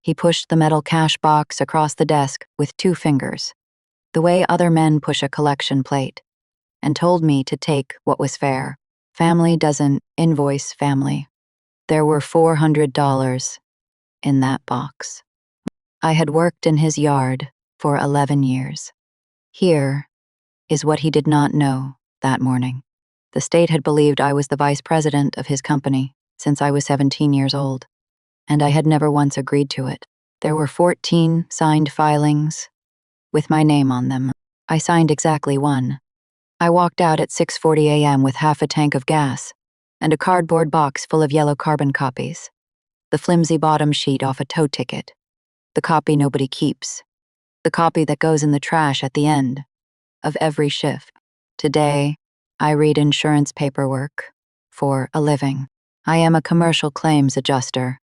He pushed the metal cash box across the desk with 2 fingers, the way other men push a collection plate, and told me to take what was fair. Family doesn't invoice family. There were $400 in that box. I had worked in his yard for 11 years. Here is what he did not know that morning. The state had believed I was the vice president of his company since I was 17 years old, and I had never once agreed to it. There were 14 signed filings with my name on them. I signed exactly one. I walked out at 6:40 a.m. with half a tank of gas and a cardboard box full of yellow carbon copies, the flimsy bottom sheet off a tow ticket, the copy nobody keeps, the copy that goes in the trash at the end of every shift. Today, I read insurance paperwork for a living. I am a commercial claims adjuster,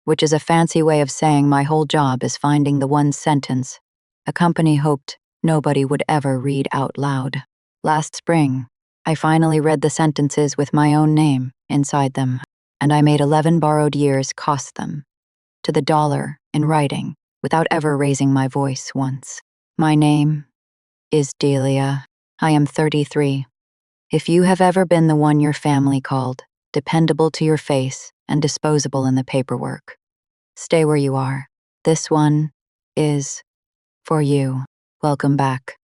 which is a fancy way of saying my whole job is finding the one sentence a company hoped nobody would ever read out loud. Last spring, I finally read the sentences with my own name inside them, and I made 11 borrowed years cost them, to the dollar, in writing, without ever raising my voice once. My name is Delia. I am 33. If you have ever been the one your family called, dependable to your face and disposable in the paperwork, stay where you are. This one is for you. Welcome back.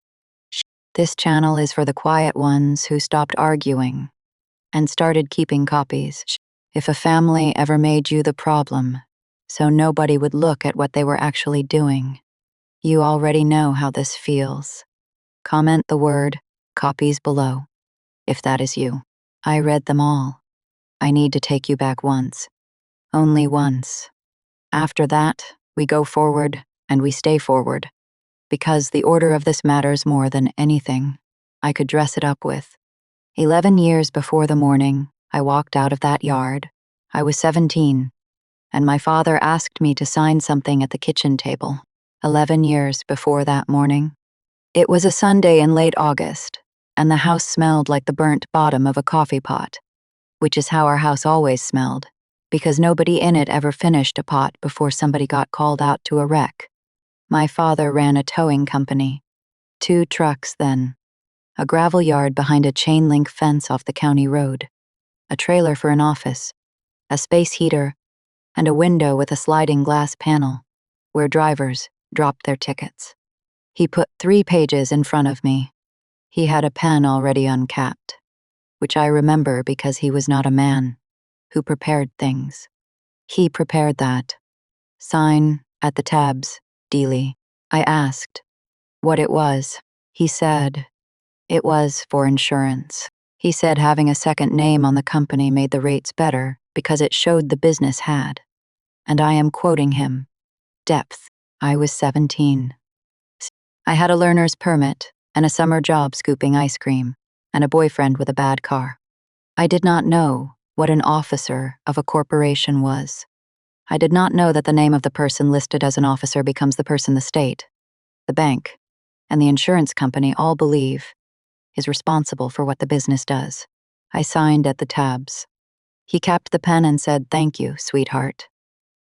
This channel is for the quiet ones who stopped arguing and started keeping copies. If a family ever made you the problem, so nobody would look at what they were actually doing, you already know how this feels. Comment the word copies below, if that is you. I read them all. I need to take you back once. Only once. After that, we go forward and we stay forward. Because the order of this matters more than anything I could dress it up with. 11 years before the morning I walked out of that yard, I was 17, and my father asked me to sign something at the kitchen table. 11 years before that morning. It was a Sunday in late August, and the house smelled like the burnt bottom of a coffee pot, which is how our house always smelled, because nobody in it ever finished a pot before somebody got called out to a wreck. My father ran a towing company. 2 trucks then. A gravel yard behind a chain-link fence off the county road. A trailer for an office. A space heater. And a window with a sliding glass panel, where drivers dropped their tickets. He put 3 pages in front of me. He had a pen already uncapped, which I remember because he was not a man who prepared things. He prepared that. Sign at the tabs. Dealy. I asked what it was. He said it was for insurance. He said having a second name on the company made the rates better because it showed the business had. And I am quoting him. Depth. I was 17. I had a learner's permit and a summer job scooping ice cream and a boyfriend with a bad car. I did not know what an officer of a corporation was. I did not know that the name of the person listed as an officer becomes the person the state, the bank, and the insurance company all believe is responsible for what the business does. I signed at the tabs. He capped the pen and said, "Thank you, sweetheart."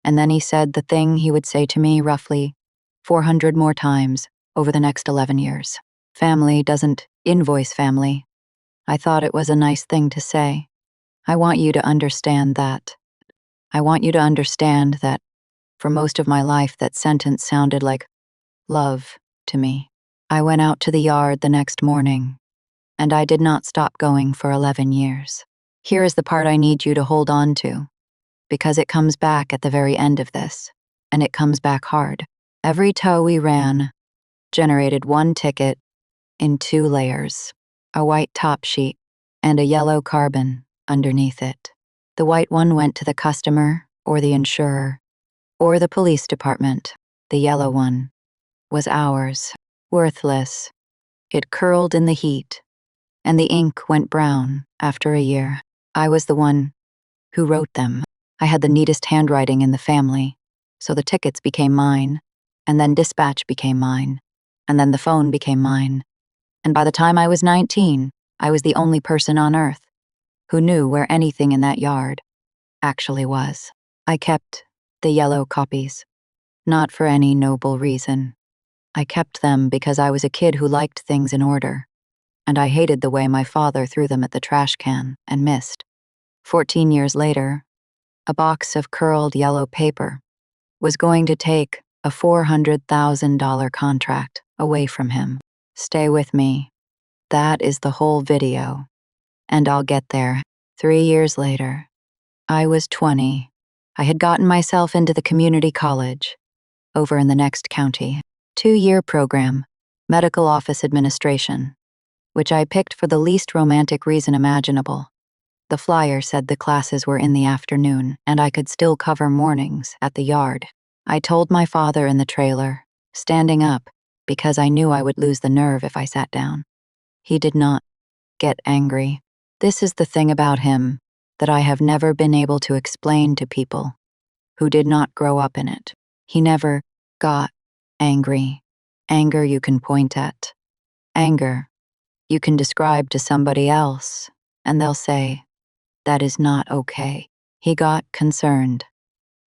And then he said the thing he would say to me roughly 400 more times over the next 11 years. Family doesn't invoice family. I thought it was a nice thing to say. I want you to understand that. I want you to understand that for most of my life that sentence sounded like love to me. I went out to the yard the next morning, and I did not stop going for 11 years. Here is the part I need you to hold on to, because it comes back at the very end of this, and it comes back hard. Every tow we ran generated 1 ticket in 2 layers, a white top sheet and a yellow carbon underneath it. The white one went to the customer, or the insurer, or the police department. The yellow one was ours, worthless. It curled in the heat, and the ink went brown after a year. I was the one who wrote them. I had the neatest handwriting in the family, so the tickets became mine, and then dispatch became mine, and then the phone became mine. And by the time I was 19, I was the only person on earth who knew where anything in that yard actually was. I kept the yellow copies. Not for any noble reason. I kept them because I was a kid who liked things in order, and I hated the way my father threw them at the trash can and missed. 14 years later, a box of curled yellow paper was going to take a $400,000 contract away from him. Stay with me. That is the whole video. And I'll get there. 3 years later, I was 20. I had gotten myself into the community college, over in the next county, 2-year program, medical office administration, which I picked for the least romantic reason imaginable. The flyer said the classes were in the afternoon, and I could still cover mornings at the yard. I told my father in the trailer, standing up, because I knew I would lose the nerve if I sat down. He did not get angry. This is the thing about him that I have never been able to explain to people who did not grow up in it. He never got angry. Anger you can point at. Anger you can describe to somebody else, and they'll say, that is not okay. He got concerned.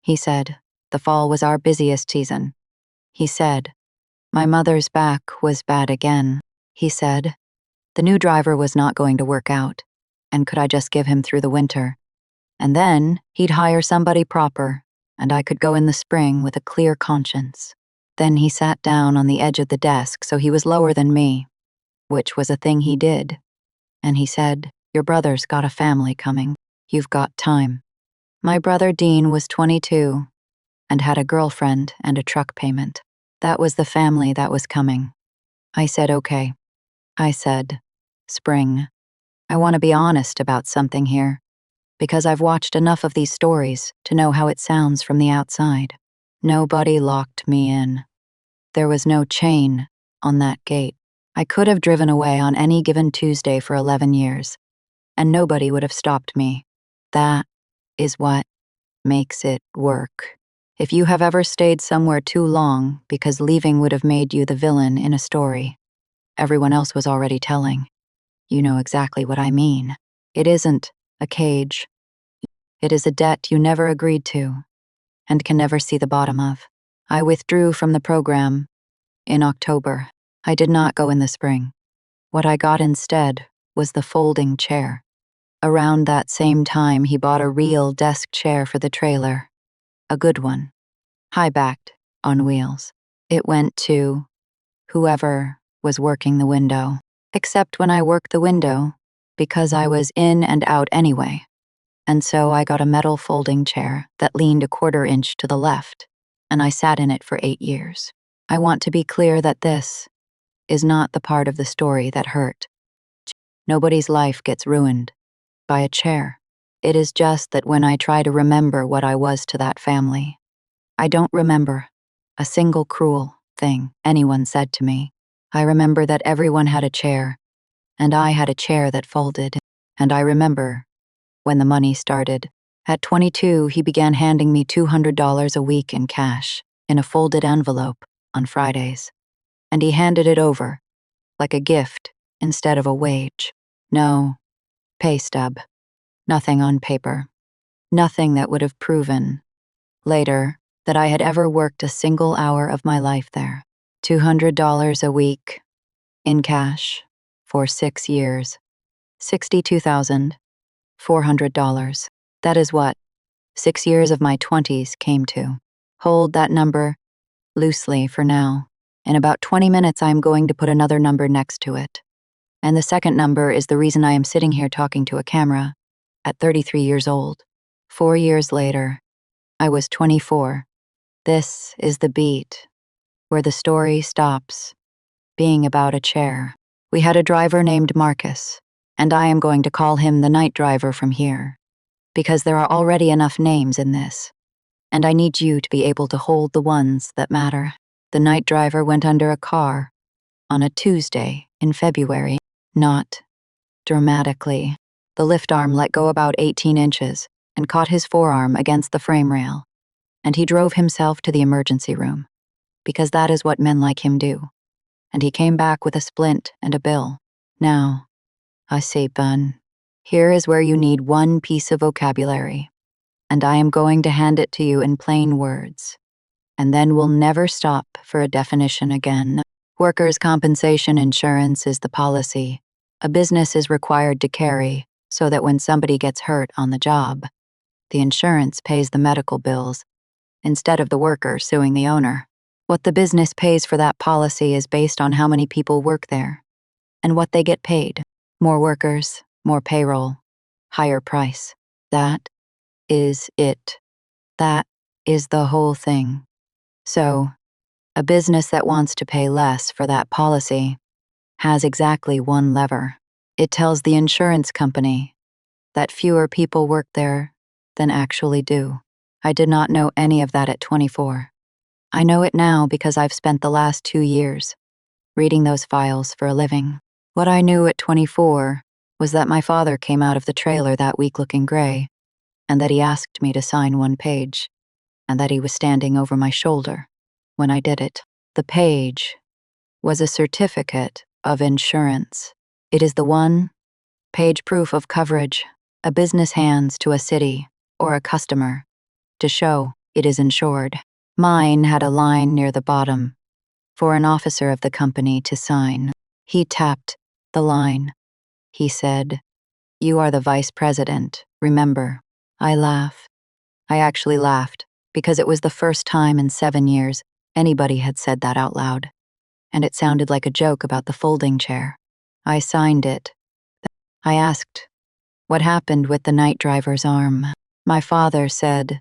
He said, the fall was our busiest season. He said, my mother's back was bad again. He said, the new driver was not going to work out, and could I just give him through the winter? And then he'd hire somebody proper, and I could go in the spring with a clear conscience. Then he sat down on the edge of the desk so he was lower than me, which was a thing he did. And he said, your brother's got a family coming. You've got time. My brother Dean was 22 and had a girlfriend and a truck payment. That was the family that was coming. I said, okay. I said, spring. I want to be honest about something here, because I've watched enough of these stories to know how it sounds from the outside. Nobody locked me in. There was no chain on that gate. I could have driven away on any given Tuesday for 11 years, and nobody would have stopped me. That is what makes it work. If you have ever stayed somewhere too long because leaving would have made you the villain in a story everyone else was already telling, you know exactly what I mean. It isn't a cage. It is a debt you never agreed to and can never see the bottom of. I withdrew from the program in October. I did not go in the spring. What I got instead was the folding chair. Around that same time, he bought a real desk chair for the trailer. A good one. High-backed, on wheels. It went to whoever was working the window. Except when I worked the window, because I was in and out anyway. And so I got a metal folding chair that leaned a 1/4 inch to the left, and I sat in it for 8 years. I want to be clear that this is not the part of the story that hurt. Nobody's life gets ruined by a chair. It is just that when I try to remember what I was to that family, I don't remember a single cruel thing anyone said to me. I remember that everyone had a chair, and I had a chair that folded, and I remember when the money started. At 22, he began handing me $200 a week in cash, in a folded envelope, on Fridays. And he handed it over, like a gift, instead of a wage. No pay stub. Nothing on paper. Nothing that would have proven, later, that I had ever worked a single hour of my life there. $200 a week, in cash, for 6 years. $62,400. That is what 6 years of my 20s came to. Hold that number loosely for now. In about 20 minutes, I am going to put another number next to it. And the second number is the reason I am sitting here talking to a camera at 33 years old. 4 years later, I was 24. This is the beat where the story stops being about a chair. We had a driver named Marcus, and I am going to call him the night driver from here, because there are already enough names in this, and I need you to be able to hold the ones that matter. The night driver went under a car on a Tuesday in February. Not dramatically. The lift arm let go about 18 inches and caught his forearm against the frame rail, and he drove himself to the emergency room, because that is what men like him do. And he came back with a splint and a bill. Now, I say, Bun, here is where you need one piece of vocabulary, and I am going to hand it to you in plain words. and then we'll never stop for a definition again. Workers' compensation insurance is the policy a business is required to carry so that when somebody gets hurt on the job, the insurance pays the medical bills instead of the worker suing the owner. What the business pays for that policy is based on how many people work there and what they get paid. More workers, more payroll, higher price. That is it. That is the whole thing. So, a business that wants to pay less for that policy has exactly one lever. It tells the insurance company that fewer people work there than actually do. I did not know any of that at 24. I know it now because I've spent the last 2 years reading those files for a living. What I knew at 24 was that my father came out of the trailer that week looking gray, and that he asked me to sign one page, and that he was standing over my shoulder when I did it. The page was a certificate of insurance. It is the one-page proof of coverage a business hands to a city or a customer to show it is insured. Mine had a line near the bottom for an officer of the company to sign. He tapped the line. He said, "You are the vice president, remember?" I laughed. I actually laughed because it was the first time in 7 years anybody had said that out loud, and it sounded like a joke about the folding chair. I signed it. I asked what happened with the night driver's arm. My father said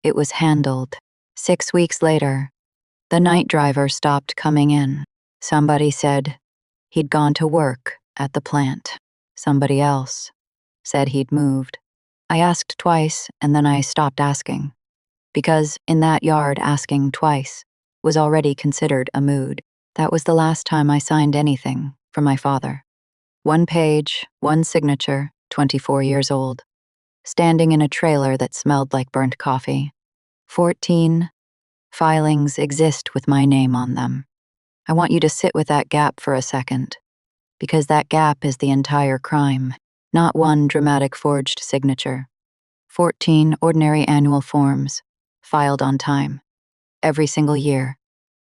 it was handled. 6 weeks later, the night driver stopped coming in. Somebody said he'd gone to work at the plant. Somebody else said he'd moved. I asked twice and then I stopped asking, because in that yard asking twice was already considered a mood. That was the last time I signed anything for my father. 1 page, 1 signature, 24 years old, standing in a trailer that smelled like burnt coffee. 14 filings exist with my name on them. I want you to sit with that gap for a second, because that gap is the entire crime, not one dramatic forged signature. 14 ordinary annual forms, filed on time, every single year,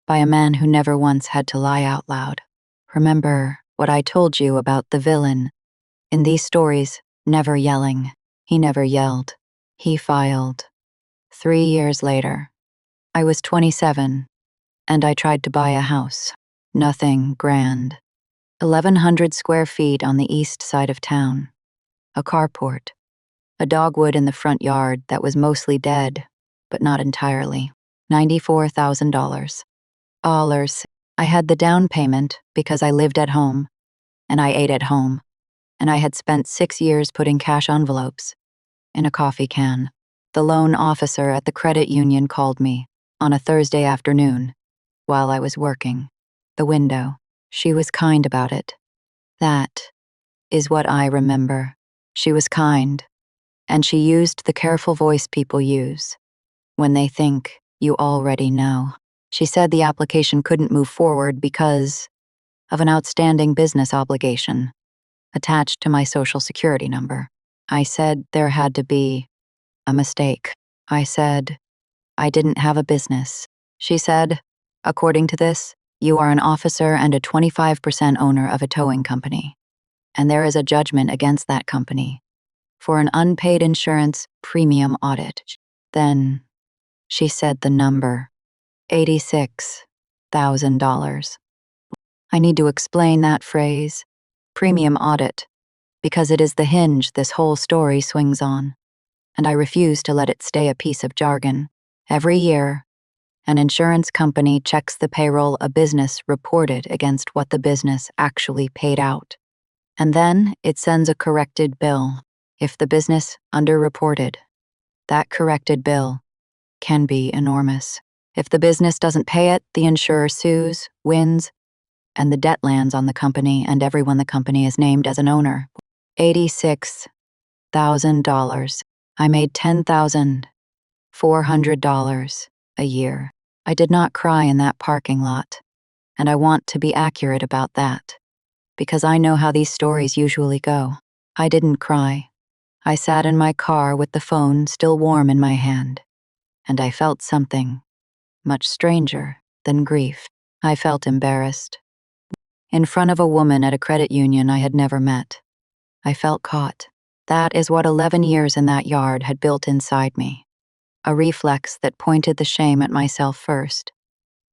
by a man who never once had to lie out loud. Remember what I told you about the villain in these stories, never yelling. He never yelled. He filed. 3 years later, I was 27, and I tried to buy a house. Nothing grand. 1,100 square feet on the east side of town. A carport. A dogwood in the front yard that was mostly dead, but not entirely. $94,000. I had the down payment because I lived at home, and I ate at home, and I had spent 6 years putting cash envelopes in a coffee can. The loan officer at the credit union called me on a Thursday afternoon while I was working the window. She was kind about it. That is what I remember. She was kind, and she used the careful voice people use when they think you already know. She said the application couldn't move forward because of an outstanding business obligation attached to my social security number. I said there had to be a mistake. I said I didn't have a business. She said, according to this, you are an officer and a 25% owner of a towing company, and there is a judgment against that company for an unpaid insurance premium audit. Then she said the number, $86,000. I need to explain that phrase, premium audit, because it is the hinge this whole story swings on, and I refuse to let it stay a piece of jargon. Every year, an insurance company checks the payroll a business reported against what the business actually paid out, and then it sends a corrected bill. If the business underreported, that corrected bill can be enormous. If the business doesn't pay it, the insurer sues, wins, and the debt lands on the company and everyone the company is named as an owner. $86,000. I made $10,400 a year. I did not cry in that parking lot, and I want to be accurate about that, because I know how these stories usually go. I didn't cry. I sat in my car with the phone still warm in my hand, and I felt something much stranger than grief. I felt embarrassed. In front of a woman at a credit union I had never met. I felt caught. That is what 11 years in that yard had built inside me. A reflex that pointed the shame at myself first,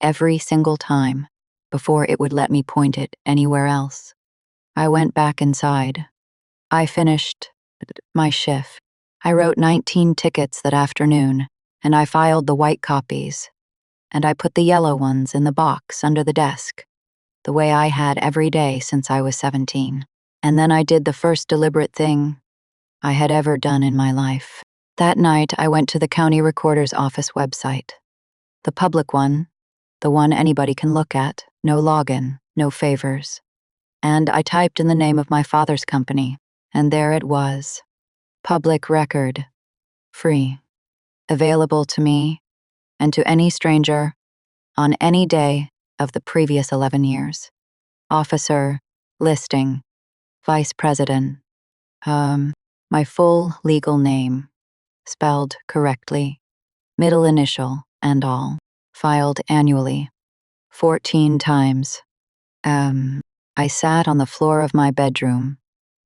every single time, before it would let me point it anywhere else. I went back inside. I finished my shift. I wrote 19 tickets that afternoon, and I filed the white copies, and I put the yellow ones in the box under the desk, the way I had every day since I was 17. And then I did the first deliberate thing I had ever done in my life. That night, I went to the county recorder's office website. The public one, the one anybody can look at, no login, no favors. And I typed in the name of my father's company, and there it was. Public record. Free. Available to me, and to any stranger, on any day of the previous 11 years. Officer, listing, Vice President. My full legal name, spelled correctly, middle initial and all, filed annually, 14 times. I sat on the floor of my bedroom,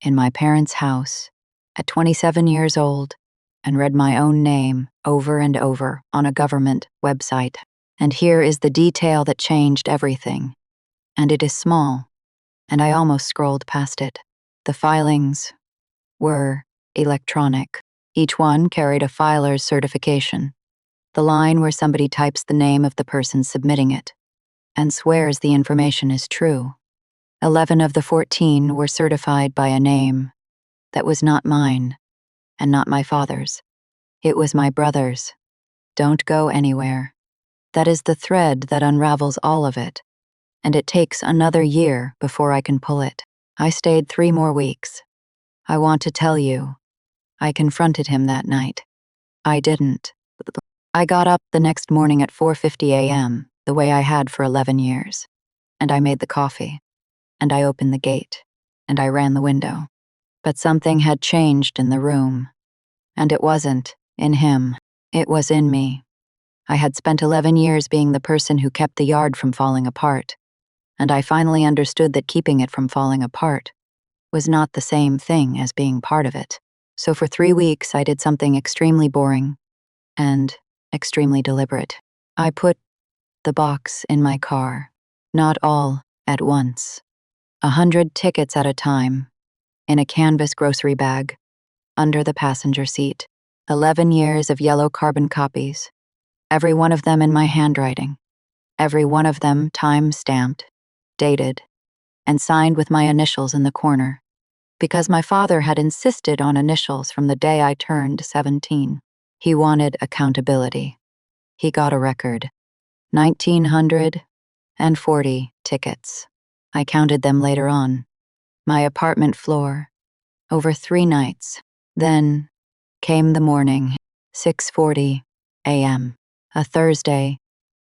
in my parents' house, at 27 years old, and read my own name over and over on a government website. And here is the detail that changed everything. And it is small, and I almost scrolled past it. The filings were electronic. Each one carried a filer's certification, the line where somebody types the name of the person submitting it, and swears the information is true. 11 of the 14 were certified by a name that was not mine, and not my father's. It was my brother's. Don't go anywhere. That is the thread that unravels all of it, and it takes another year before I can pull it. I stayed 3 more weeks. I want to tell you, I confronted him that night. I didn't. I got up the next morning at 4:50 a.m., the way I had for 11 years, and I made the coffee, and I opened the gate, and I ran the window. But something had changed in the room, and it wasn't in him, it was in me. I had spent 11 years being the person who kept the yard from falling apart, and I finally understood that keeping it from falling apart was not the same thing as being part of it. So for 3 weeks, I did something extremely boring and extremely deliberate. I put the box in my car, not all at once, 100 tickets at a time, in a canvas grocery bag, under the passenger seat. 11 years of yellow carbon copies, every one of them in my handwriting, every one of them time-stamped, dated, and signed with my initials in the corner, because my father had insisted on initials from the day I turned 17. He wanted accountability. He got a record. 1,940 tickets. I counted them later on. My apartment floor. Over 3 nights. Then came the morning, 6:40 a.m., a Thursday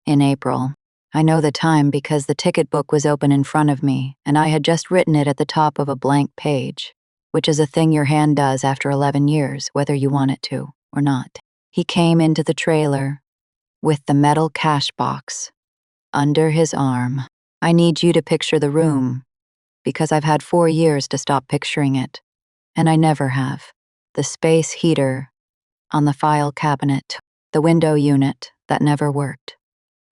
in April. I know the time because the ticket book was open in front of me, and I had just written it at the top of a blank page, which is a thing your hand does after 11 years, whether you want it to or not. He came into the trailer with the metal cash box under his arm. I need you to picture the room, because I've had 4 years to stop picturing it, and I never have. The space heater on the file cabinet, the window unit that never worked,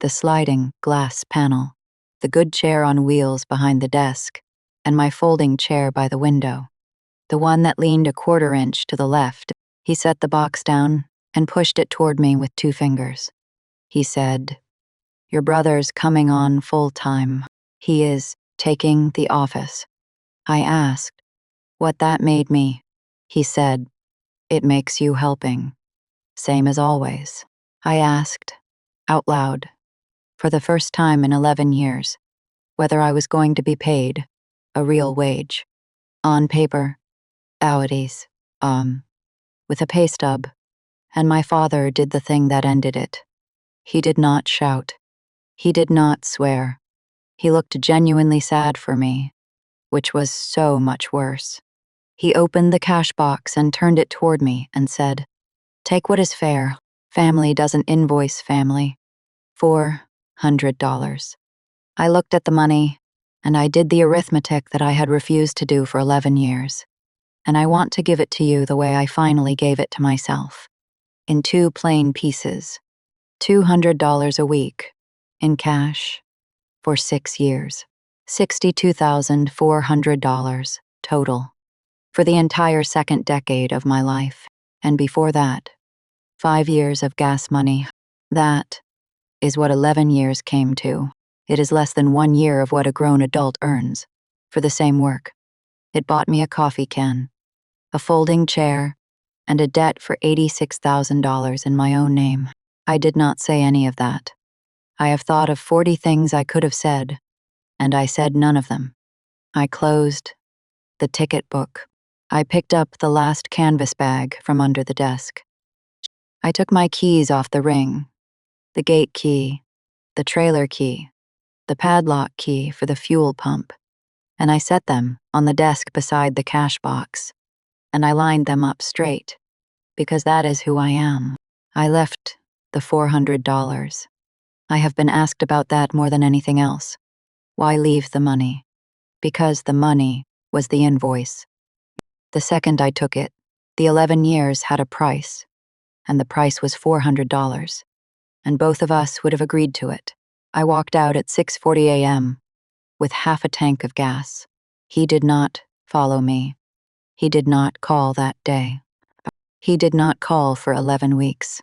the sliding glass panel, the good chair on wheels behind the desk, and my folding chair by the window, the one that leaned a 1/4 inch to the left. He set the box down and pushed it toward me with 2 fingers. He said, "Your brother's coming on full-time. He is taking the office." I asked what that made me. He said, "It makes you helping. Same as always." I asked, out loud, for the first time in 11 years, whether I was going to be paid a real wage. On paper, hourlies, with a pay stub, and my father did the thing that ended it. He did not shout. He did not swear. He looked genuinely sad for me, which was so much worse. He opened the cash box and turned it toward me and said, "Take what is fair. Family doesn't invoice family. $400. I looked at the money, and I did the arithmetic that I had refused to do for 11 years. And I want to give it to you the way I finally gave it to myself. In 2 plain pieces. $200 a week. In cash. For 6 years. $62,400 total. For the entire second decade of my life. And before that, 5 years of gas money. That is what 11 years came to. It is less than 1 year of what a grown adult earns for the same work. It bought me a coffee can, a folding chair, and a debt for $86,000 in my own name. I did not say any of that. I have thought of 40 things I could have said, and I said none of them. I closed the ticket book. I picked up the last canvas bag from under the desk. I took my keys off the ring, the gate key, the trailer key, the padlock key for the fuel pump, and I set them on the desk beside the cash box, and I lined them up straight, because that is who I am. I left the $400. I have been asked about that more than anything else. Why leave the money? Because the money was the invoice. The second I took it, the 11 years had a price, and the price was $400, and both of us would have agreed to it. I walked out at 6:40 a.m. with half a tank of gas. He did not follow me. He did not call that day. He did not call for 11 weeks.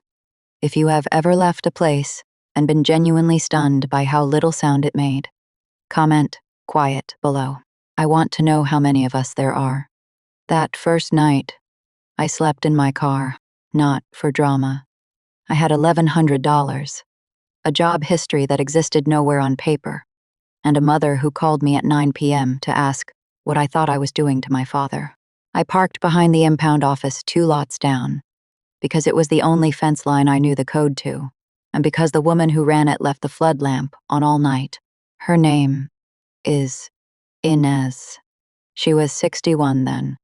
If you have ever left a place and been genuinely stunned by how little sound it made, comment quiet below. I want to know how many of us there are. That first night, I slept in my car, not for drama. I had $1,100, a job history that existed nowhere on paper, and a mother who called me at 9 p.m. to ask what I thought I was doing to my father. I parked behind the impound office 2 lots down, because it was the only fence line I knew the code to, and because the woman who ran it left the flood lamp on all night. Her name is Inez. She was 61 then.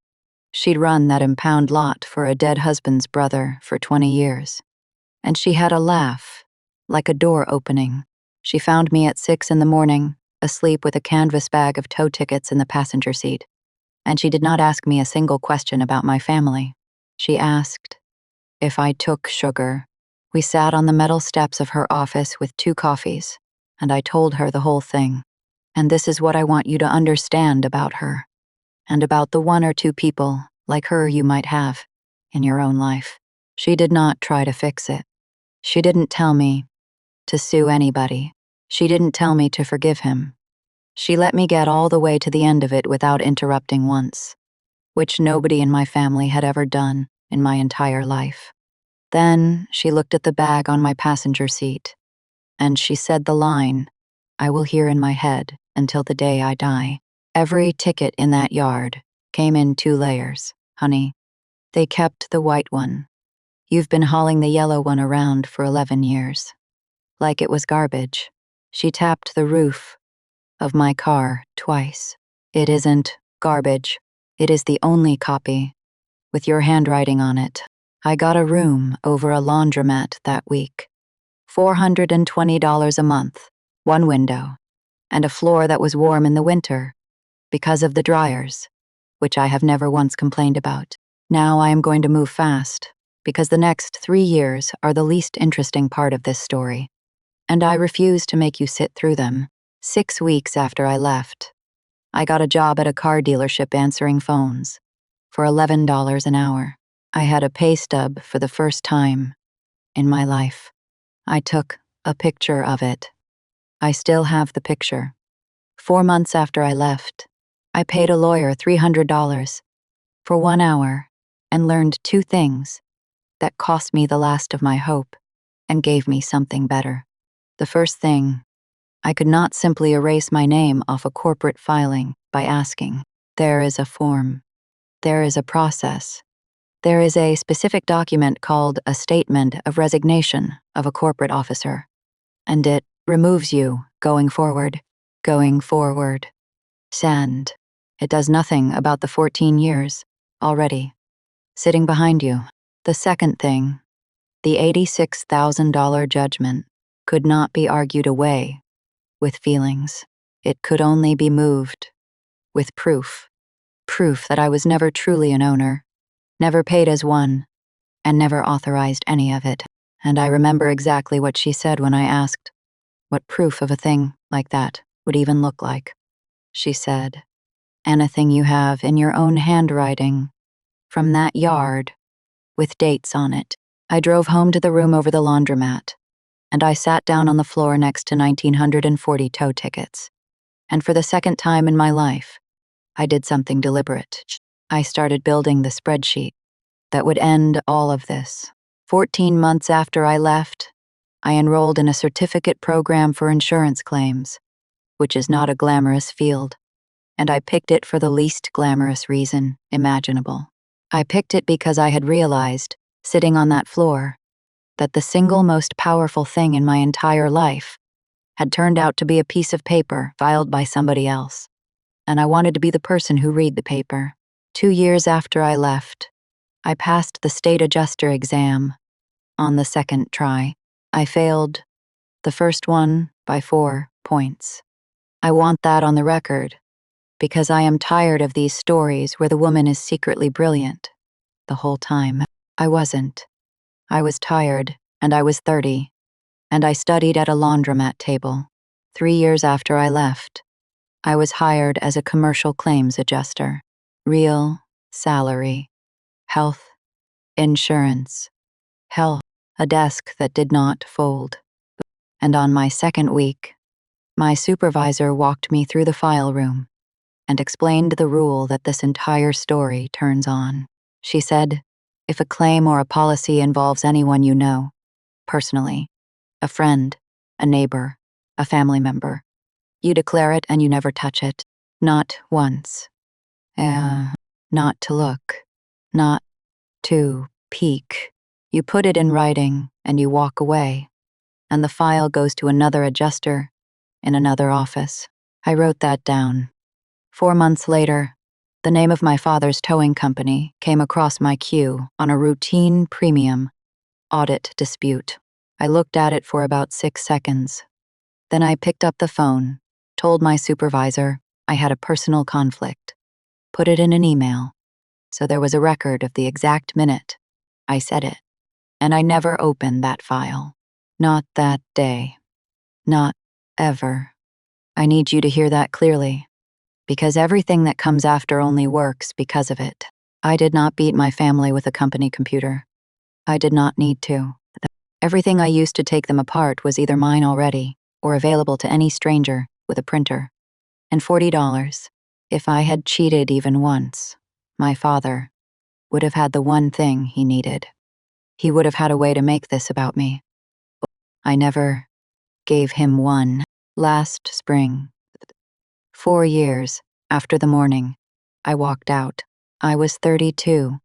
She'd run that impound lot for a dead husband's brother for 20 years. And she had a laugh, like a door opening. She found me at 6 in the morning, asleep with a canvas bag of tow tickets in the passenger seat. And she did not ask me a single question about my family. She asked if I took sugar. We sat on the metal steps of her office with 2 coffees, and I told her the whole thing. And this is what I want you to understand about her, and about the 1 or 2 people like her you might have in your own life. She did not try to fix it. She didn't tell me to sue anybody. She didn't tell me to forgive him. She let me get all the way to the end of it without interrupting once, which nobody in my family had ever done in my entire life. Then she looked at the bag on my passenger seat, and she said the line I will hear in my head until the day I die. Every ticket in that yard came in 2 layers, honey. They kept the white one. You've been hauling the yellow one around for 11 years. Like it was garbage. She tapped the roof of my car twice. It isn't garbage. It is the only copy with your handwriting on it. I got a room over a laundromat that week. $420 a month, 1 window, and a floor that was warm in the winter because of the dryers, which I have never once complained about. Now I am going to move fast, because the next 3 years are the least interesting part of this story, and I refuse to make you sit through them. 6 weeks after I left, I got a job at a car dealership answering phones for $11 an hour. I had a pay stub for the first time in my life. I took a picture of it. I still have the picture. 4 months after I left, I paid a lawyer $300 for 1 hour and learned 2 things that cost me the last of my hope and gave me something better. The first thing, I could not simply erase my name off a corporate filing by asking. There is a form. There is a process. There is a specific document called a statement of resignation of a corporate officer, and it removes you going forward. Send. It does nothing about the 14 years already sitting behind you. The second thing, the $86,000 judgment, could not be argued away with feelings. It could only be moved with proof. Proof that I was never truly an owner, never paid as one, and never authorized any of it. And I remember exactly what she said when I asked what proof of a thing like that would even look like. She said, anything you have in your own handwriting, from that yard, with dates on it. I drove home to the room over the laundromat, and I sat down on the floor next to 1940 tow tickets. And for the second time in my life, I did something deliberate. I started building the spreadsheet that would end all of this. 14 months after I left, I enrolled in a certificate program for insurance claims, which is not a glamorous field, and I picked it for the least glamorous reason imaginable. I picked it because I had realized, sitting on that floor, that the single most powerful thing in my entire life had turned out to be a piece of paper filed by somebody else, and I wanted to be the person who read the paper. 2 years after I left, I passed the state adjuster exam on the second try. I failed the first one by 4 points. I want that on the record, because I am tired of these stories where the woman is secretly brilliant. The whole time, I wasn't. I was tired, and I was 30, and I studied at a laundromat table. 3 years after I left, I was hired as a commercial claims adjuster. Real salary, health, insurance, hell, a desk that did not fold. And on my second week, my supervisor walked me through the file room and explained the rule that this entire story turns on. She said, if a claim or a policy involves anyone you know, personally, a friend, a neighbor, a family member, you declare it and you never touch it. Not once. Not to look. Not to peek. You put it in writing and you walk away, and the file goes to another adjuster in another office. I wrote that down. 4 months later, the name of my father's towing company came across my queue on a routine premium audit dispute. I looked at it for about 6 seconds. Then I picked up the phone, told my supervisor I had a personal conflict, put it in an email, so there was a record of the exact minute I said it, and I never opened that file. Not that day. Not ever. I need you to hear that clearly, because everything that comes after only works because of it. I did not beat my family with a company computer. I did not need to. Everything I used to take them apart was either mine already or available to any stranger with a printer. And $40, if I had cheated even once, my father would have had the one thing he needed. He would have had a way to make this about me. I never gave him one. Last spring, 4 years after the morning I walked out, I was 32.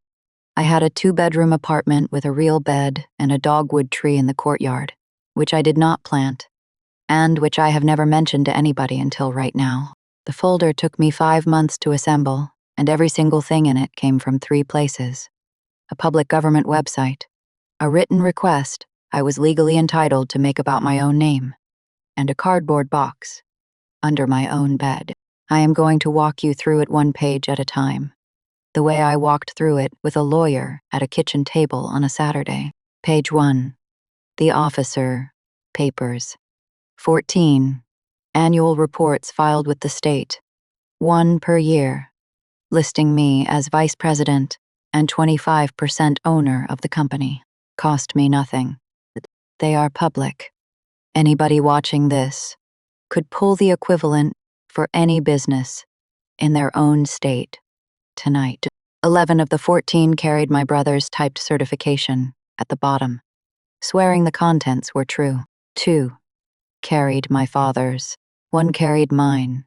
I had a 2-bedroom apartment with a real bed and a dogwood tree in the courtyard, which I did not plant, and which I have never mentioned to anybody until right now. The folder took me 5 months to assemble, and every single thing in it came from 3 places: a public government website, a written request I was legally entitled to make about my own name, and a cardboard box under my own bed. I am going to walk you through it 1 page at a time, the way I walked through it with a lawyer at a kitchen table on a Saturday. Page 1. The officer papers. 14. Annual reports filed with the state. 1 per year, listing me as vice president and 25% owner of the company. Cost me nothing. They are public. Anybody watching this could pull the equivalent for any business in their own state tonight. 11 of the 14 carried my brother's typed certification at the bottom, swearing the contents were true. 2 carried my father's. 1 carried mine.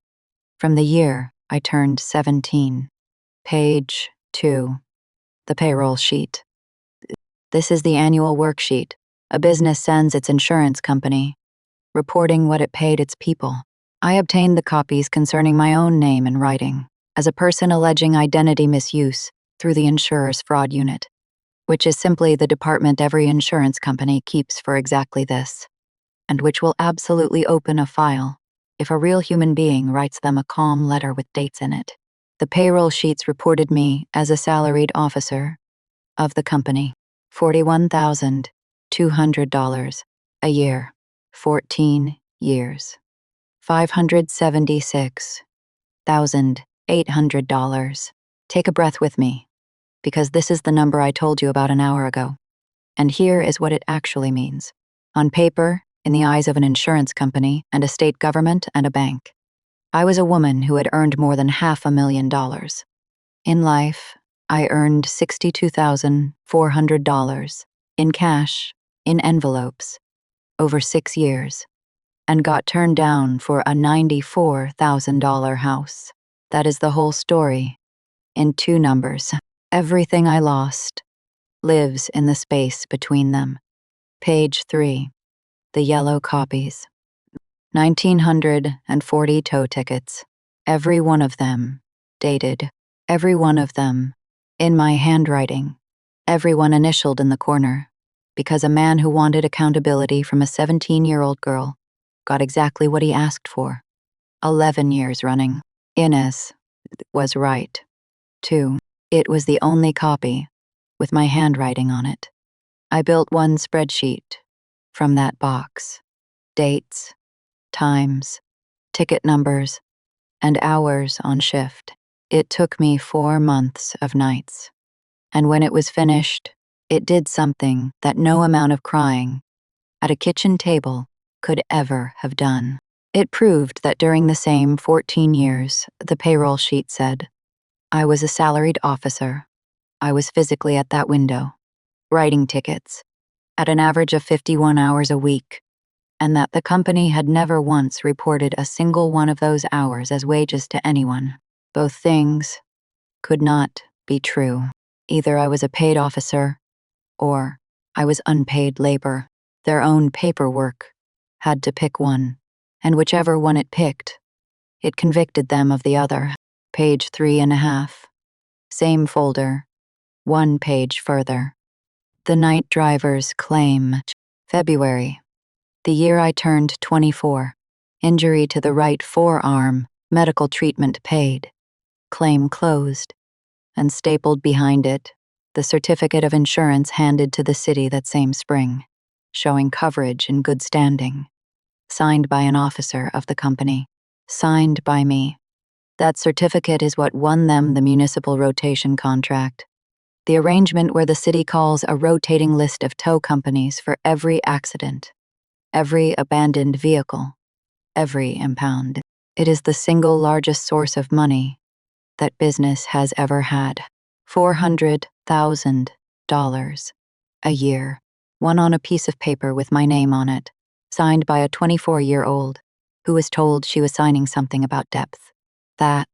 From the year I turned 17. Page 2. The payroll sheet. This is the annual worksheet a business sends its insurance company, reporting what it paid its people. I obtained the copies concerning my own name in writing, as a person alleging identity misuse through the insurer's fraud unit, which is simply the department every insurance company keeps for exactly this. and which will absolutely open a file if a real human being writes them a calm letter with dates in it. The payroll sheets reported me as a salaried officer of the company. $41,200 a year, 14 years. $576,800. Take a breath with me, because this is the number I told you about an hour ago. And here is what it actually means. On paper, in the eyes of an insurance company and a state government and a bank, I was a woman who had earned more than $500,000. In life, I earned $62,400 in cash, in envelopes, over 6 years, and got turned down for a $94,000 house. That is the whole story, in 2 numbers. Everything I lost lives in the space between them. Page 3. The yellow copies. 1,940 tow tickets. Every one of them dated. Every one of them in my handwriting. Every one initialed in the corner, because a man who wanted accountability from a 17-year-old girl got exactly what he asked for. 11 years running. Ines was right, too. It was the only copy with my handwriting on it. I built one spreadsheet from that box. Dates, times, ticket numbers, and hours on shift. It took me 4 months of nights. And when it was finished, it did something that no amount of crying at a kitchen table could ever have done. It proved that during the same 14 years, the payroll sheet said, I was a salaried officer. I was physically at that window, writing tickets, at an average of 51 hours a week, and that the company had never once reported a single one of those hours as wages to anyone. Both things could not be true. Either I was a paid officer, or I was unpaid labor. Their own paperwork had to pick one, and whichever one it picked, it convicted them of the other. Page 3.5. Same folder, 1 page further. The night driver's claim. February. The year I turned 24. Injury to the right forearm, medical treatment paid. Claim closed. And stapled behind it, the certificate of insurance handed to the city that same spring, showing coverage in good standing. Signed by an officer of the company. Signed by me. That certificate is what won them the municipal rotation contract. The arrangement where the city calls a rotating list of tow companies for every accident, every abandoned vehicle, every impound. It is the single largest source of money that business has ever had. $400,000 a year. One on a piece of paper with my name on it, signed by a 24-year-old who was told she was signing something about depth. That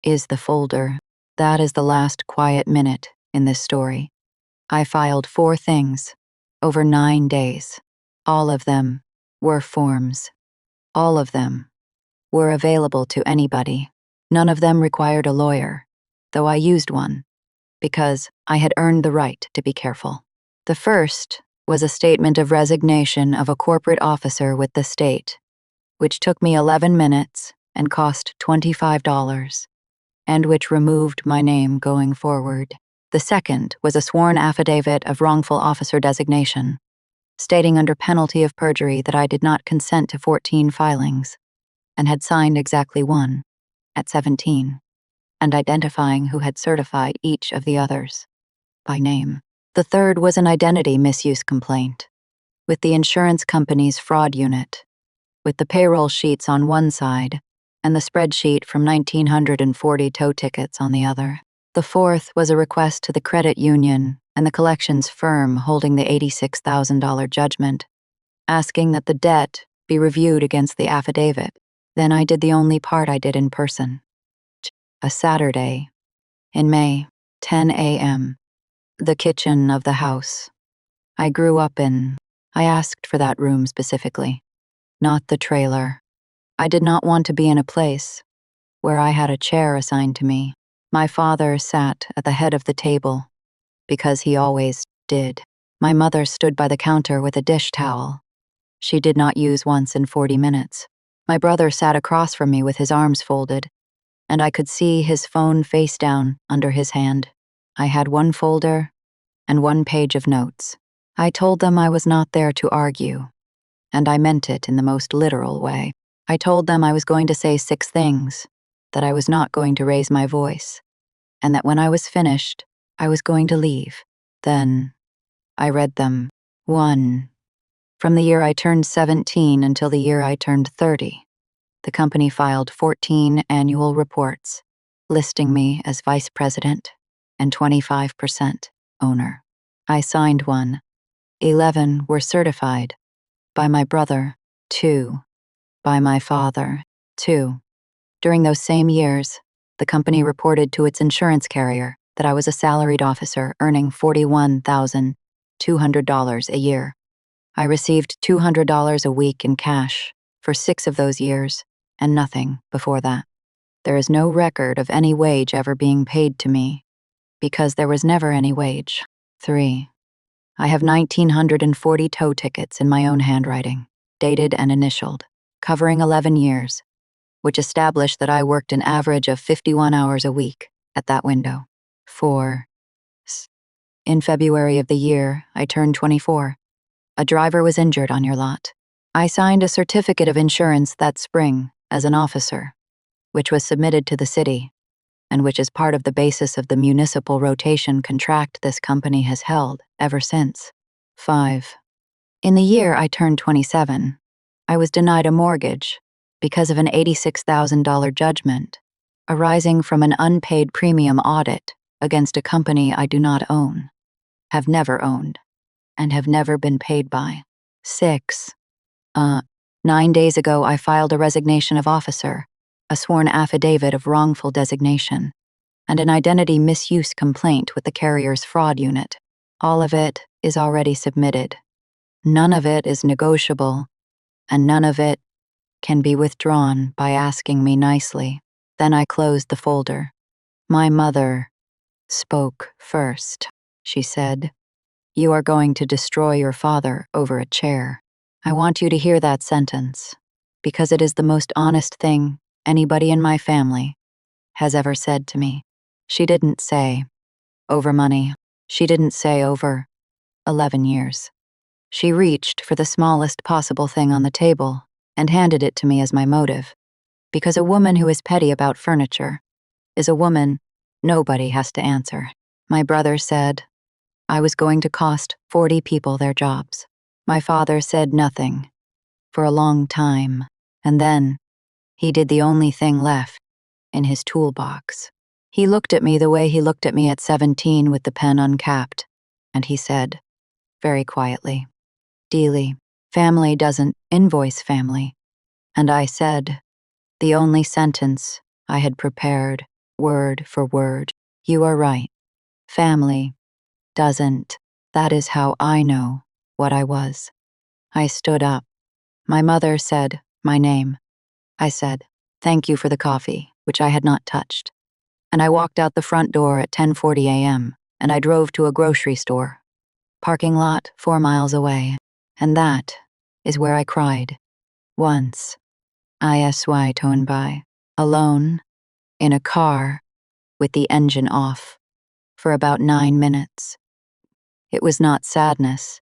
is the folder. That is the last quiet minute in this story. I filed 4 things over 9 days. All of them were forms. All of them were available to anybody. None of them required a lawyer, though I used one, because I had earned the right to be careful. The first was a statement of resignation of a corporate officer with the state, which took me 11 minutes and cost $25, and which removed my name going forward. The second was a sworn affidavit of wrongful officer designation, stating under penalty of perjury that I did not consent to 14 filings, and had signed exactly 1, at 17, and identifying who had certified each of the others, by name. The third was an identity misuse complaint, with the insurance company's fraud unit, with the payroll sheets on one side, and the spreadsheet from 1,940 tow tickets on the other. The fourth was a request to the credit union and the collections firm holding the $86,000 judgment, asking that the debt be reviewed against the affidavit. Then I did the only part I did in person. A Saturday, in May, 10 a.m., the kitchen of the house I grew up in. I asked for that room specifically, not the trailer. I did not want to be in a place where I had a chair assigned to me. My father sat at the head of the table, because he always did. My mother stood by the counter with a dish towel, she did not use once in 40 minutes. My brother sat across from me with his arms folded, and I could see his phone face down under his hand. I had one folder and one page of notes. I told them I was not there to argue, and I meant it in the most literal way. I told them I was going to say 6 things, that I was not going to raise my voice, and that when I was finished, I was going to leave. Then I read them. 1. From the year I turned 17 until the year I turned 30, the company filed 14 annual reports, listing me as vice president and 25% owner. I signed one. 11 were certified by my brother. 2 by my father. 2. During those same years, the company reported to its insurance carrier that I was a salaried officer earning $41,200 a year. I received $200 a week in cash for 6 of those years, and nothing before that. There is no record of any wage ever being paid to me, because there was never any wage. 3. I have 1,940 tow tickets in my own handwriting, dated and initialed, covering 11 years, which established that I worked an average of 51 hours a week at that window. 4. In February of the year, I turned 24. A driver was injured on your lot. I signed a certificate of insurance that spring as an officer, which was submitted to the city, and which is part of the basis of the municipal rotation contract this company has held ever since. 5. In the year I turned 27, I was denied a mortgage because of an $86,000 judgment arising from an unpaid premium audit against a company I do not own, have never owned, and have never been paid by. 6. 9 days ago, I filed a resignation of officer, a sworn affidavit of wrongful designation, and an identity misuse complaint with the carrier's fraud unit. All of it is already submitted. None of it is negotiable, and none of it can be withdrawn by asking me nicely. Then I closed the folder. My mother spoke first. She said, "You are going to destroy your father over a chair." I want you to hear that sentence, because it is the most honest thing anybody in my family has ever said to me. She didn't say, over money. She didn't say over 11 years. She reached for the smallest possible thing on the table and handed it to me as my motive, because a woman who is petty about furniture is a woman nobody has to answer. My brother said I was going to cost 40 people their jobs. My father said nothing for a long time, and then he did the only thing left in his toolbox. He looked at me the way he looked at me at 17 with the pen uncapped, and he said, very quietly, "Dealey, family doesn't invoice family." And I said, the only sentence I had prepared, word for word, "You are right. Family doesn't. That is how I know what I was." I stood up. My mother said my name. I said, "Thank you for the coffee," which I had not touched. And I walked out the front door at 10:40 a.m., and I drove to a grocery store, parking lot 4 miles away. And that is where I cried. Once, I towed by, alone, in a car, with the engine off, for about 9 minutes. It was not sadness,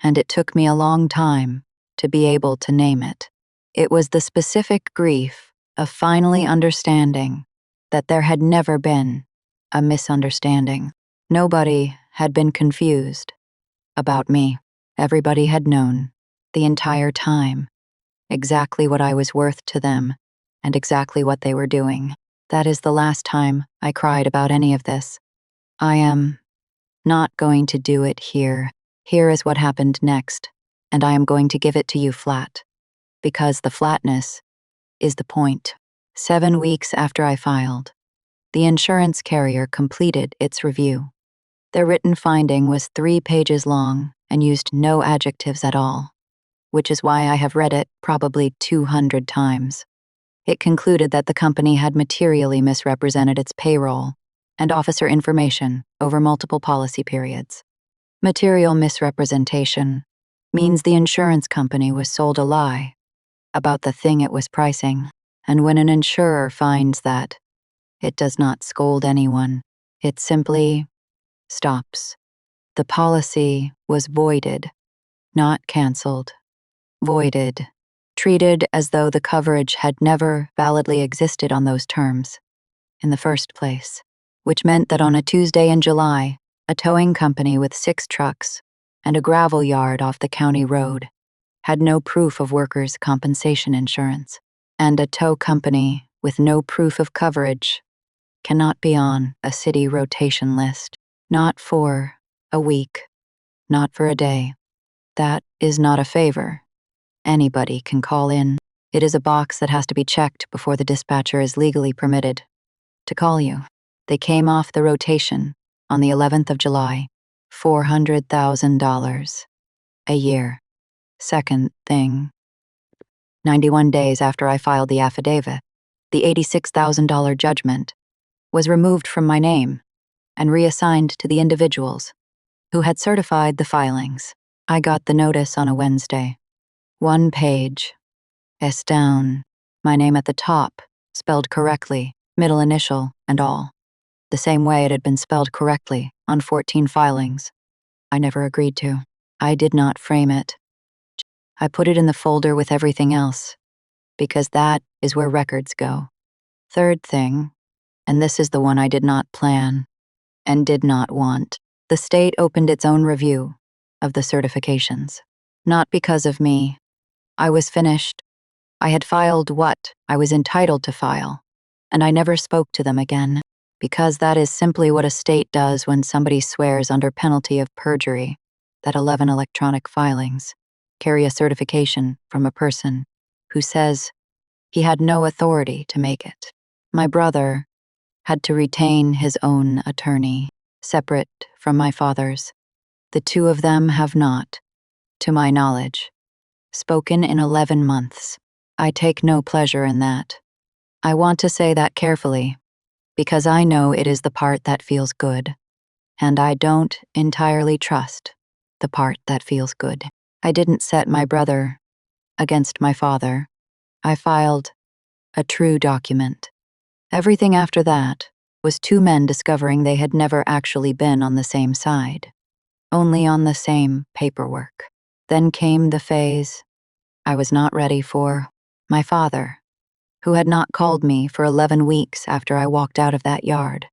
and it took me a long time to be able to name it. It was the specific grief of finally understanding that there had never been a misunderstanding. Nobody had been confused about me. Everybody had known, the entire time, exactly what I was worth to them and exactly what they were doing. That is the last time I cried about any of this. I am not going to do it here. Here is what happened next, and I am going to give it to you flat, because the flatness is the point. 7 weeks after I filed, the insurance carrier completed its review. Their written finding was 3 pages long and used no adjectives at all, which is why I have read it probably 200 times. It concluded that the company had materially misrepresented its payroll and officer information over multiple policy periods. Material misrepresentation means the insurance company was sold a lie about the thing it was pricing. And when an insurer finds that, it does not scold anyone. It simply stops. The policy was voided, not cancelled. Voided. Treated as though the coverage had never validly existed on those terms in the first place. Which meant that on a Tuesday in July, a towing company with 6 trucks and a gravel yard off the county road had no proof of workers' compensation insurance, and a tow company with no proof of coverage cannot be on a city rotation list, not for a week, not for a day. That is not a favor. Anybody can call in. It is a box that has to be checked before the dispatcher is legally permitted to call you. They came off the rotation on the 11th of July, $400,000 a year. Second thing, 91 days after I filed the affidavit, the $86,000 judgment was removed from my name and reassigned to the individuals who had certified the filings. I got the notice on a Wednesday. 1 page. S down. My name at the top, spelled correctly, middle initial and all. The same way it had been spelled correctly on 14 filings. I never agreed to. I did not frame it. I put it in the folder with everything else, because that is where records go. Third thing, and this is the one I did not plan and did not want. The state opened its own review of the certifications. Not because of me. I was finished. I had filed what I was entitled to file, and I never spoke to them again, because that is simply what a state does when somebody swears under penalty of perjury that 11 electronic filings carry a certification from a person who says he had no authority to make it. My brother had to retain his own attorney, separate from my father's. The two of them have not, to my knowledge, spoken in 11 months. I take no pleasure in that. I want to say that carefully, because I know it is the part that feels good, and I don't entirely trust the part that feels good. I didn't set my brother against my father. I filed a true document. Everything after that was 2 men discovering they had never actually been on the same side, only on the same paperwork. Then came the phase I was not ready for. My father, who had not called me for 11 weeks after I walked out of that yard,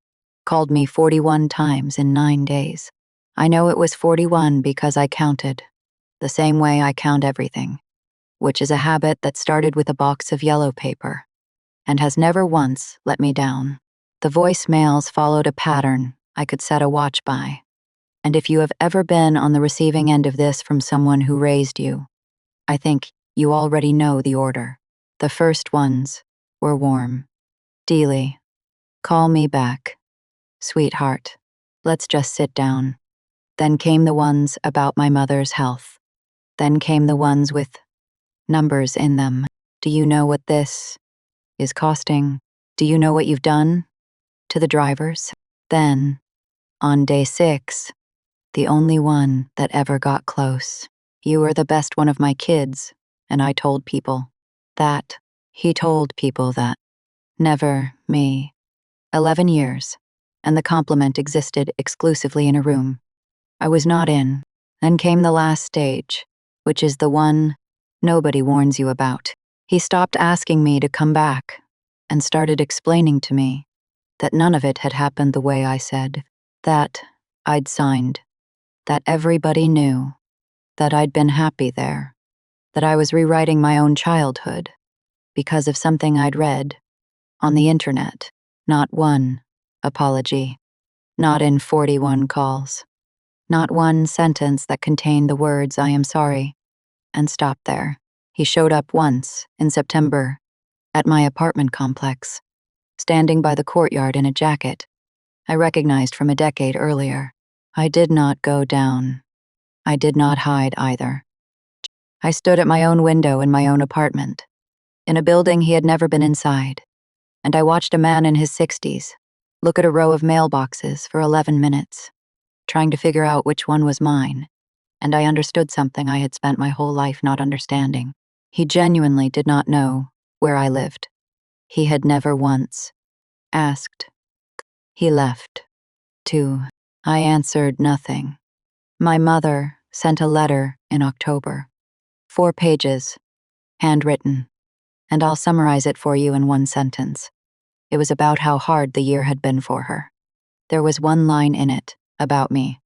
called me 41 times in 9 days. I know it was 41 because I counted, the same way I count everything, which is a habit that started with a box of yellow paper and has never once let me down. The voicemails followed a pattern I could set a watch by. And if you have ever been on the receiving end of this from someone who raised you, I think you already know the order. The first ones were warm. Dealey, call me back. Sweetheart, let's just sit down. Then came the ones about my mother's health. Then came the ones with numbers in them. Do you know what this is costing? Do you know what you've done to the drivers? Then, on day 6, the only one that ever got close. You were the best one of my kids, and I told people that. He told people that. Never me. 11 years, and the compliment existed exclusively in a room I was not in. Then came the last stage, which is the one nobody warns you about. He stopped asking me to come back and started explaining to me that none of it had happened the way I said, that I'd signed, that everybody knew, that I'd been happy there, that I was rewriting my own childhood because of something I'd read on the internet. Not one apology, not in 41 calls, not one sentence that contained the words "I am sorry," and stopped there. He showed up once in September at my apartment complex, standing by the courtyard in a jacket I recognized from a decade earlier. I did not go down. I did not hide either. I stood at my own window in my own apartment, in a building he had never been inside, and I watched a man in his 60s look at a row of mailboxes for 11 minutes, trying to figure out which one was mine. and I understood something I had spent my whole life not understanding. He genuinely did not know where I lived. He had never once asked. He left, too. I answered nothing. My mother sent a letter in October. 4 pages, handwritten, and I'll summarize it for you in one sentence. It was about how hard the year had been for her. There was one line in it about me.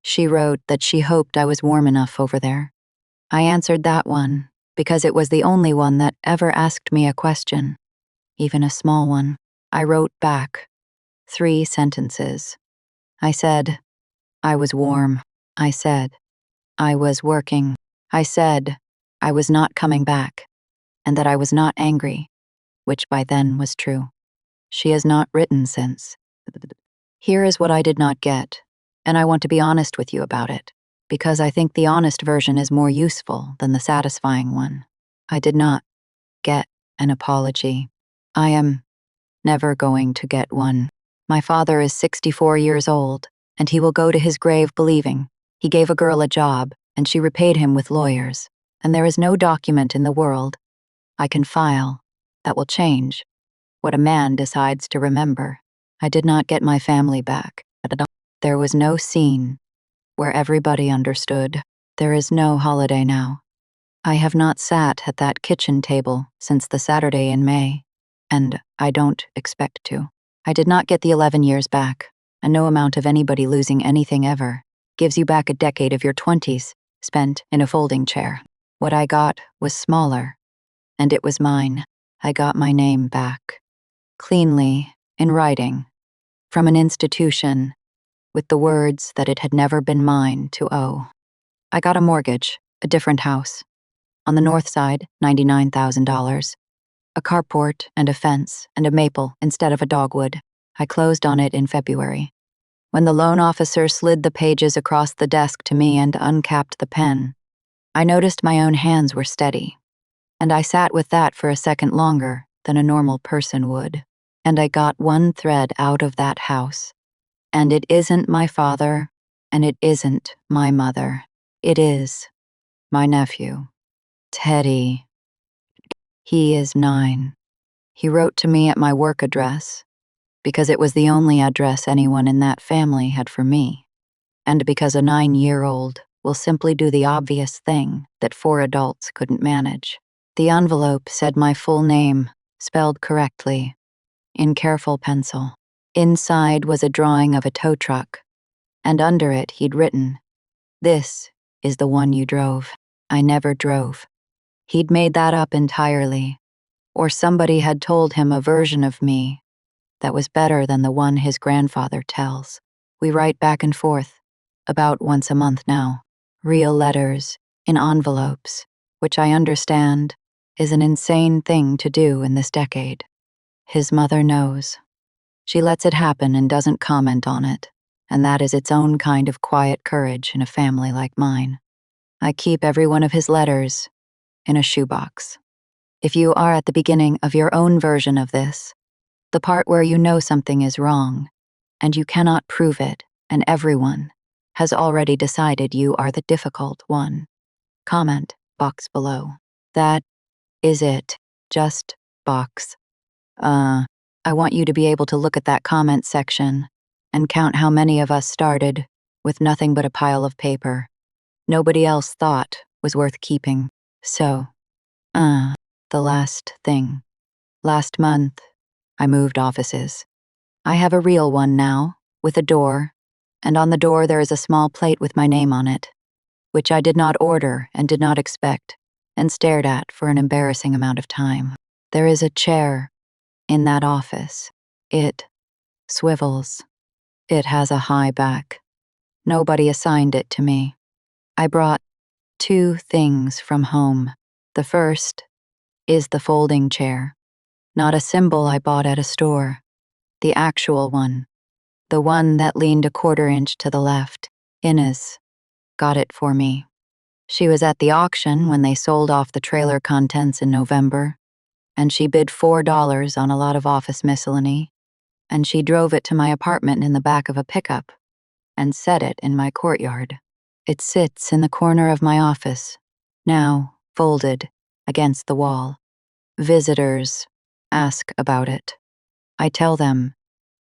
She wrote that she hoped I was warm enough over there. I answered that one because it was the only one that ever asked me a question, even a small one. I wrote back 3 sentences. I said, I was warm. I said, I was working. I said, I was not coming back, and that I was not angry, which by then was true. She has not written since. Here is what I did not get, and I want to be honest with you about it, because I think the honest version is more useful than the satisfying one. I did not get an apology. I am never going to get one. My father is 64 years old, and he will go to his grave believing he gave a girl a job and she repaid him with lawyers, and there is no document in the world I can file that will change what a man decides to remember. I did not get my family back. There was no scene where everybody understood. There is no holiday now. I have not sat at that kitchen table since the Saturday in May, and I don't expect to. I did not get the 11 years back, and no amount of anybody losing anything ever gives you back a decade of your 20s spent in a folding chair. What I got was smaller, and it was mine. I got my name back. Cleanly, in writing, from an institution, with the words that it had never been mine to owe. I got a mortgage, a different house. On the north side, $99,000. A carport and a fence and a maple instead of a dogwood. I closed on it in February. When the loan officer slid the pages across the desk to me and uncapped the pen, I noticed my own hands were steady, and I sat with that for a second longer than a normal person would. And I got one thread out of that house. And it isn't my father, and it isn't my mother. It is my nephew, Teddy. He is 9. He wrote to me at my work address, because it was the only address anyone in that family had for me, and because a 9-year-old will simply do the obvious thing that 4 adults couldn't manage. The envelope said my full name, spelled correctly, in careful pencil. Inside was a drawing of a tow truck, and under it he'd written, "This is the one you drove." I never drove. He'd made that up entirely, or somebody had told him a version of me that was better than the one his grandfather tells. We write back and forth, about once a month now. Real letters, in envelopes, which I understand is an insane thing to do in this decade. His mother knows. She lets it happen and doesn't comment on it, and that is its own kind of quiet courage in a family like mine. I keep every one of his letters in a shoebox. If you are at the beginning of your own version of this, the part where you know something is wrong, and you cannot prove it, and everyone has already decided you are the difficult one, comment box below. That is it. Just box. I want you to be able to look at that comment section and count how many of us started with nothing but a pile of paper nobody else thought was worth keeping. So, the last thing. Last month, I moved offices. I have a real one now, with a door, and on the door there is a small plate with my name on it, which I did not order and did not expect, and stared at for an embarrassing amount of time. There is a chair in that office. It swivels. It has a high back. Nobody assigned it to me. I brought 2 things from home. The first is the folding chair. Not a symbol I bought at a store. The actual one. The one that leaned a 1/4 inch to the left. Inez got it for me. She was at the auction when they sold off the trailer contents in November, and she bid $4 on a lot of office miscellany, and she drove it to my apartment in the back of a pickup and set it in my courtyard. It sits in the corner of my office, now folded against the wall. Visitors ask about it. I tell them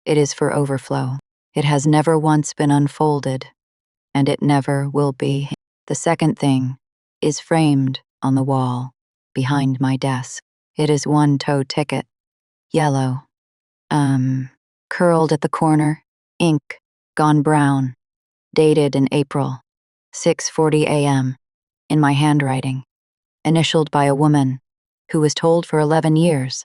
it is for overflow. It has never once been unfolded, and it never will be. The second thing is framed on the wall behind my desk. It is one tow ticket, yellow, curled at the corner, ink gone brown, dated in April, 6:40 a.m., in my handwriting, initialed by a woman who was told for 11 years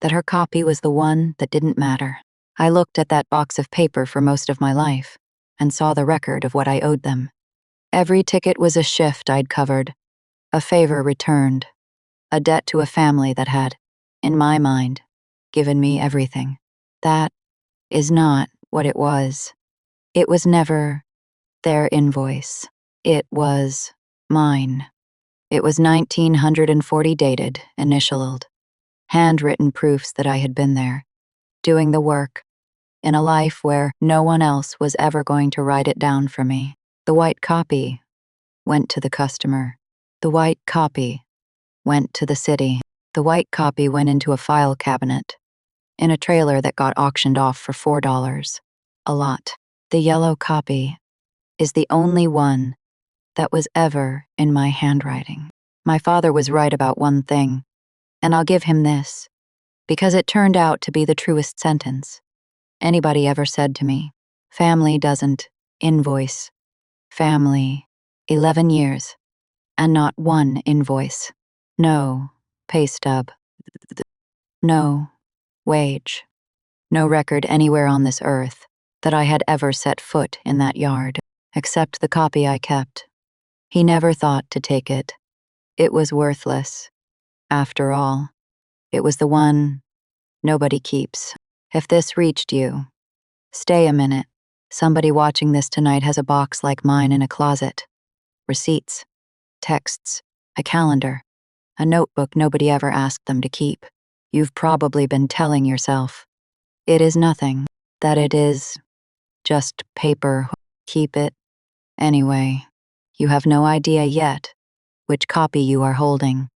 that her copy was the one that didn't matter. I looked at that box of paper for most of my life and saw the record of what I owed them. Every ticket was a shift I'd covered, a favor returned, a debt to a family that had, in my mind, given me everything. That is not what it was. It was never their invoice. It was mine. It was 1940 dated, initialed, handwritten proofs that I had been there, doing the work, in a life where no one else was ever going to write it down for me. The white copy went to the customer. The white copy went to the city. The white copy went into a file cabinet, in a trailer that got auctioned off for $4. A lot. The yellow copy is the only one that was ever in my handwriting. My father was right about one thing, and I'll give him this, because it turned out to be the truest sentence anybody ever said to me. Family doesn't invoice. Family, 11 years, and not one invoice. No pay stub. No wage. No record anywhere on this earth that I had ever set foot in that yard, except the copy I kept. He never thought to take it. It was worthless. After all, it was the one nobody keeps. If this reached you, stay a minute. Somebody watching this tonight has a box like mine in a closet. Receipts, texts, a calendar, a notebook nobody ever asked them to keep. You've probably been telling yourself, it is nothing, that it is just paper. Keep it. Anyway, you have no idea yet which copy you are holding.